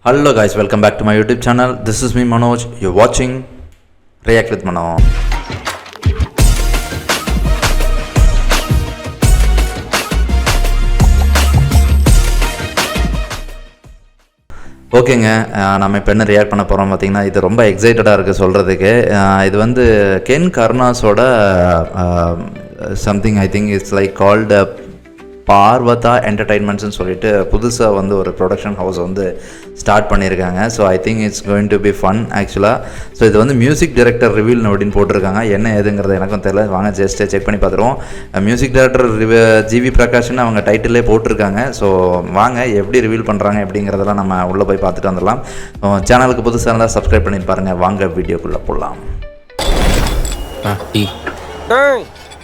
Hello guys, welcome back to my YouTube channel. This is me Manoj. You're watching React with Mano. ஓகேங்க, நம்ம இப்போ என்ன react பண்ண போகிறோம் பார்த்தீங்கன்னா, இது ரொம்ப எக்ஸைட்டடாக இருக்குது சொல்கிறதுக்கு. இது வந்து கென் கருணாஸோட something I think it's like called Parvatha என்டர்டைன்மெண்ட்ஸ்னு சொல்லிட்டு புதுசாக வந்து ஒரு ப்ரொடக்ஷன் ஹவுஸ் வந்து ஸ்டார்ட் பண்ணியிருக்காங்க. So I think it's going to be fun ஆக்சுவலாக. ஸோ இது வந்து மியூசிக் டைரக்டர் ரிவீல் அப்படின்னு போட்டிருக்காங்க. என்ன ஏதுங்கிறது எனக்கும் தெரியல, வாங்க ஜஸ்ட்டு செக் பண்ணி பார்த்துருவோம். மியூசிக் டைரக்டர் ஜிவி பிரகாஷ்னு அவங்க டைட்டிலே போட்டிருக்காங்க. ஸோ வாங்க எப்படி ரிவீல் பண்ணுறாங்க அப்படிங்கிறதெல்லாம் நம்ம உள்ளே போய் பார்த்துட்டு வந்துடலாம். சேனலுக்கு புதுசாக இருந்தால் சப்ஸ்கிரைப் பண்ணி பாருங்கள். வாங்க வீடியோக்குள்ளே போடலாம்.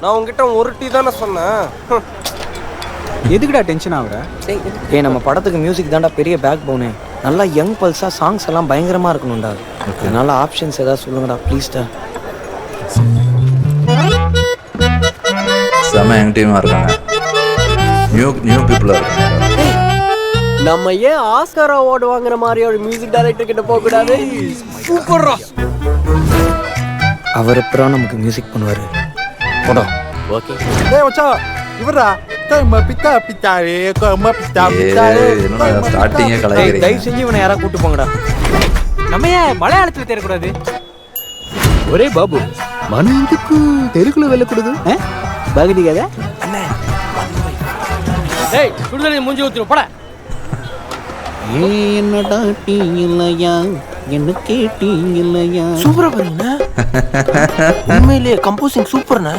நான் உங்ககிட்ட ஒரு டீ தானே சொன்னேன். எதுக்குடா டென்ஷன் ஆகுற? நம்ம படத்துக்கு மியூசிக் தான்டா பெரிய பேக் போனு. நல்லா யங் பல்ஸாக சாங்ஸ் எல்லாம் பயங்கரமாக இருக்கணும்டா. அதனால ஆப்ஷன்ஸ் ஏதாவது சொல்லுங்கடா ப்ளீஸ்டா. செம யங் டீமாக இருக்காங்க, நியூ பீப்புளாக இருக்காங்க. நம்ம ஏன் ஆஸ்கார் அவார்டு வாங்குற மாதிரி ஒரு மியூசிக் டைரக்டர் கிட்ட போக கூடாது? சூப்பர்ரா. அவர் அப்புறம் நமக்கு மியூசிக் பண்ணுவார். படம் ஓகே. டேய் மச்சான், இவரா ஸ்டார்டிங்கே கலாய்க்கிறீங்க. தயவு செஞ்சு இவனை யாராவது கூட்டு போங்கடா. நம்ம ஏன் மலையாளத்துல தேரக்கூடாது? ஒரே பாபு மனு இதுக்கு தெருக்குள்ள வெள்ளக்கூடாது பகுதி கதை. டேய் சுடுதலை மூஞ்சி ஊத்திரு போடா. என்னடா டீ இல்லையா, என்ன கேட்டீ இல்லையா? சூப்பரா பண்ணீங்க. உண்மையிலேயே கம்போசிங் சூப்பர்ண்ணா.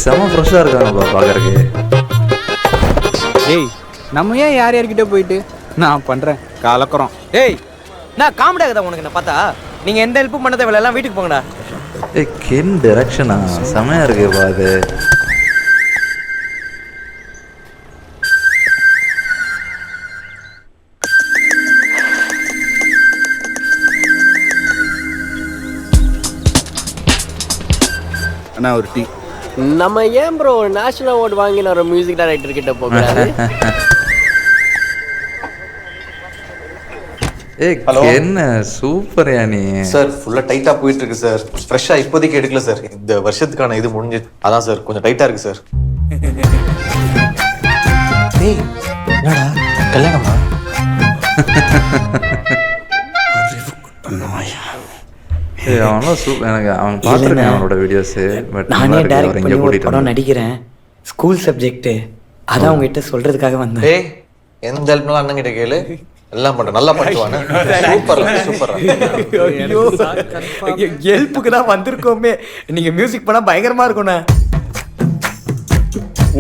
செம ஃப்ரெஷ்ஷாக இருக்காங்கப்பா பார்க்கறதுக்கு. ஏய் நம்ம ஏன் யார்கிட்ட போயிட்டு நான் பண்றேன் கலக்குறோம். ஏய் நான் காமெடி ஆகுதா உனக்கு? என்ன பார்த்தா நீங்க எந்த ஹெல்ப்பும் பண்ணதை வேலை எல்லாம் வீட்டுக்கு போங்கடா. கென் டைரக்ஷனா செமையாக இருக்குப்பா அது. அண்ணா ஒரு டீ. நம்ம ஏன் ப்ரோ நேஷனல் அவார்டு வாங்கின ஒரு மியூசிக் டைரக்டர் கிட்ட போக கூடாது? என்ன சூப்பர் யானி சார். ஃபுல்லா டைட்டா போயிட்டு இருக்கு சார். ஃப்ரெஷ்ஷா இப்போதைக்கு எடுக்கல சார். இந்த வருஷத்துக்கான இது முடிஞ்சு அதான் சார் கொஞ்சம் டைட்டா இருக்கு சார். டேய் என்னடா கல்யாணமா? அவனும் சூப்பர். எனக்கு அவன் பார்த்துருக்கேன் அவனோட வீடியோஸு. பட் நானே டைரக்ட் பண்ணி ஒரு படம் நடிக்கிறேன், ஸ்கூல் சப்ஜெக்ட். அதான் உங்ககிட்ட சொல்றதுக்காக வந்தேன். டேய் எந்த ஹெல்ப்னாலும் அண்ணன் கிட்ட கேளு, எல்லாம் பண்றேன். நல்லா பண்ணுவானே. சூப்பர். ஹெல்ப்புக்கு தான் வந்திருக்கோமே. நீங்க மியூசிக் பண்ணா பயங்கரமா இருக்கும்ண்ணா.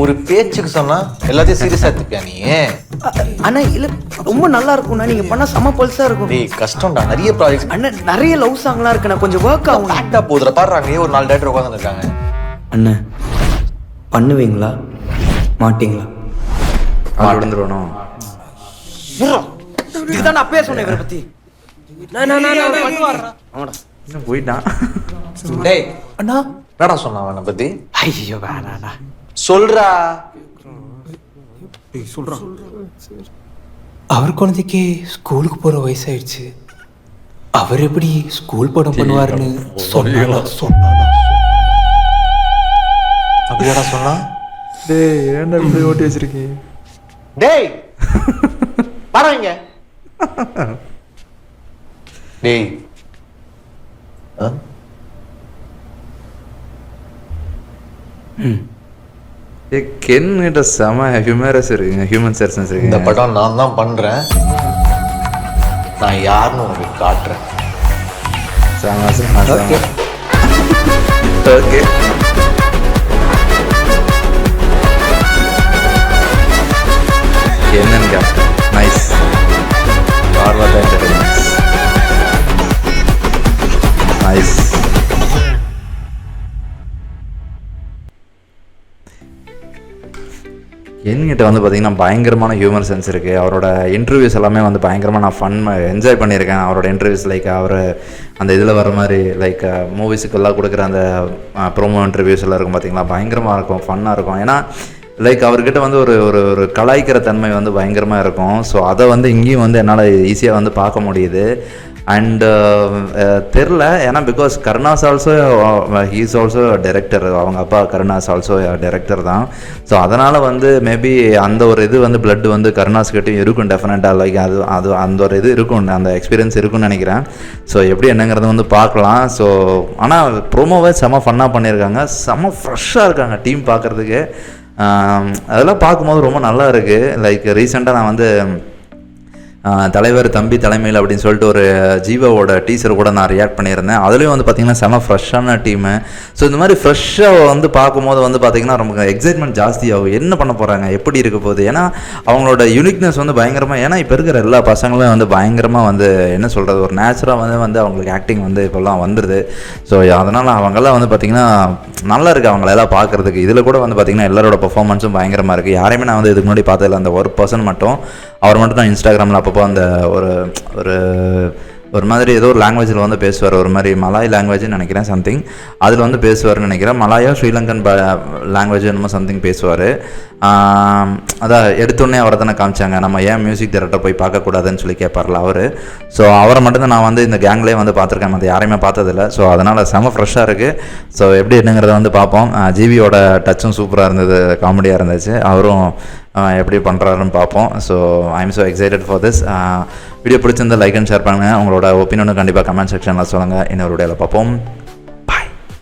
ஒரு பேச்சுக்கு சொன்னா எல்லாத்தையும் சீரியஸா எடுத்துப்பியா நீ? அண்ணா இல்ல ரொம்ப நல்லா இருக்கும்ண்ணா, நீங்க பண்ணா செம பல்ஸா இருக்கும். டேய் கஷ்டம்டா, நிறைய ப்ராஜெக்ட்ஸ். அண்ணன் நிறைய லவ் சாங்லாம் இருக்குண்ணா, கொஞ்சம் ஒர்க் ஆகும். ஆக்டா போதுற பாடுறாங்க. ஒரு 4 டேரக்டர் உட்கார்ந்து இருக்காங்க. அண்ணன் பண்ணுவீங்களா மாட்டீங்களா? விழுந்துருவணும். இதுதான் நான் அப்பயே சொன்னேன் இவரை பத்தி. இன்னும் போயிட்டான். டேய் அண்ணா என்னடா சொன்னா அவனை பத்தி? ஐயோ வேணாண்ணா சொல்றா. அவர் குழந்தைக்கு ஸ்கூலுக்கு போற வயசாயிடுச்சு. அவர் எப்படி ஸ்கூல் படம் பண்ணுவாருன்னு அப்படியாடா சொன்னா? டேய் ஏன்டா இப்படி ஓட்டி வச்சிருக்கீங்க? டேய் பாருங்க. டேய் கென் கிட்ட செம ஹியூமரஸ் இருக்குங்க, ஹியூமன் சென்ஸ் இருக்கு. இந்த படம் நான் தான் பண்றேன், நான் யாருன்னு உனக்கு காட்டுறேன். ஓகே என்னங்க நைஸ். பார்வதா என்டர்டைன்மெண்ட்ஸ் நைஸ். என்கிட்ட வந்து பார்த்திங்கன்னா பயங்கரமான ஹியூமர் சென்ஸ் இருக்குது. அவரோட இன்டர்வியூஸ் எல்லாமே வந்து பயங்கரமாக நான் என்ஜாய் பண்ணியிருக்கேன். அவரோட இன்டர்வியூஸ் லைக் அவர் அந்த இதில் வர மாதிரி லைக் மூவிஸுக்கெல்லாம் கொடுக்குற அந்த ப்ரோமோ இன்டர்வியூஸ் எல்லாம் இருக்கும் பார்த்திங்களா, பயங்கரமாக இருக்கும், ஃபன்னாக இருக்கும். ஏன்னா லைக் அவர்கிட்ட வந்து ஒரு ஒரு ஒரு கலாய்க்கிற தன்மை வந்து பயங்கரமாக இருக்கும். ஸோ அதை வந்து இங்கேயும் வந்து என்னால் ஈஸியாக வந்து பார்க்க முடியுது. அண்டு தெரில, ஏன்னா because Karunas also he's also director, அவங்க அப்பா கருணாஸ் ஆல்சோ டைரக்டர் தான். ஸோ அதனால் வந்து மேபி அந்த ஒரு இது வந்து பிளட் வந்து கருணாஸ்கிட்டையும் இருக்கும் டெஃபினட்டாக. லைக் அது அந்த ஒரு இது இருக்கும், அந்த எக்ஸ்பீரியன்ஸ் இருக்குன்னு நினைக்கிறேன். ஸோ எப்படி என்னங்கிறது வந்து பார்க்கலாம். ஸோ ஆனால் ப்ரோமோவை செம்ம ஃபன்னாக பண்ணியிருக்காங்க, செம்ம ஃப்ரெஷ்ஷாக இருக்காங்க டீம் பார்க்குறதுக்கு. அதெல்லாம் பார்க்கும்போது ரொம்ப நல்லா இருக்குது. லைக் ரீசெண்டாக நான் வந்து தலைவர் தம்பி தலைமையில் அப்படின்னு சொல்லிட்டு ஒரு ஜீவாவோட டீசர் கூட நான் ரியாக்ட் பண்ணியிருந்தேன். அதுலேயும் வந்து பார்த்திங்கன்னா செம ஃப்ரெஷ்ஷான டீமு. ஸோ இந்த மாதிரி ஃப்ரெஷ்ஷாக வந்து பார்க்கும்போது வந்து பார்த்திங்கன்னா ரொம்ப எக்ஸைட்மெண்ட் ஜாஸ்தியாகும், என்ன பண்ண போகிறாங்க, எப்படி இருக்க போகுது. ஏன்னா அவங்களோட யூனிக்னஸ் வந்து பயங்கரமாக, ஏன்னா இப்போ இருக்கிற எல்லா பசங்களும் வந்து பயங்கரமாக வந்து என்ன சொல்கிறது, ஒரு நேச்சுராக வந்து அவங்களுக்கு ஆக்டிங் வந்து இப்போல்லாம் வந்துடுது. ஸோ அதனால் அவங்கெல்லாம் வந்து பார்த்திங்கன்னா நல்லா இருக்குது அவங்களெல்லாம் பார்க்குறதுக்கு. இதில் கூட வந்து பார்த்திங்கன்னா எல்லாரோட பர்ஃபார்மன்ஸும் பயங்கரமாக இருக்குது. யாரையுமே நான் வந்து இதுக்கு முன்னாடி பார்த்ததில்ல. அந்த ஒரு பர்சன் மட்டும், அவர் மட்டும் நான் இன்ஸ்டாகிராமில் அப்பப்போ அந்த ஒரு மாதிரி ஏதோ ஒரு லாங்குவேஜில் வந்து பேசுவார், ஒரு மாதிரி மலாய் லாங்குவேஜ்னு நினைக்கிறேன் சம்திங், அதில் வந்து பேசுவார்னு நினைக்கிறேன். மலாயோ ஸ்ரீலங்கன் லாங்குவேஜ் என்னமோ சம்திங் பேசுவார். அதான் எடுத்தோடனே அவரை தானே காமிச்சாங்க, நம்ம ஏன் மியூசிக் டைரக்டர் போய் பார்க்கக்கூடாதுன்னு சொல்லி கேட்பார்ல அவர். ஸோ அவரை மட்டும்தான் நான் வந்து இந்த கேங்லேயே வந்து பார்த்துருக்கேன், அது யாரையுமே பார்த்ததில்ல. ஸோ அதனால் செம ஃப்ரெஷ்ஷாக இருக்குது. ஸோ எப்படி என்னங்கிறத வந்து பார்ப்போம். ஜிவியோட டச்சும் சூப்பராக இருந்தது, காமெடியாக இருந்துச்சு. அவரும் எப்படி பண்ணுறாருன்னு பார்ப்போம். So I am so excited for this. Video பிடிச்சிருந்தா லைக் அண்ட் ஷேர் பண்ணுங்கள். உங்களோட ஒப்பீனியனும் கண்டிப்பாக கமெண்ட் செக்ஷனில் சொல்லுங்கள். இன்னொரு வீடியோவில் பார்ப்போம்.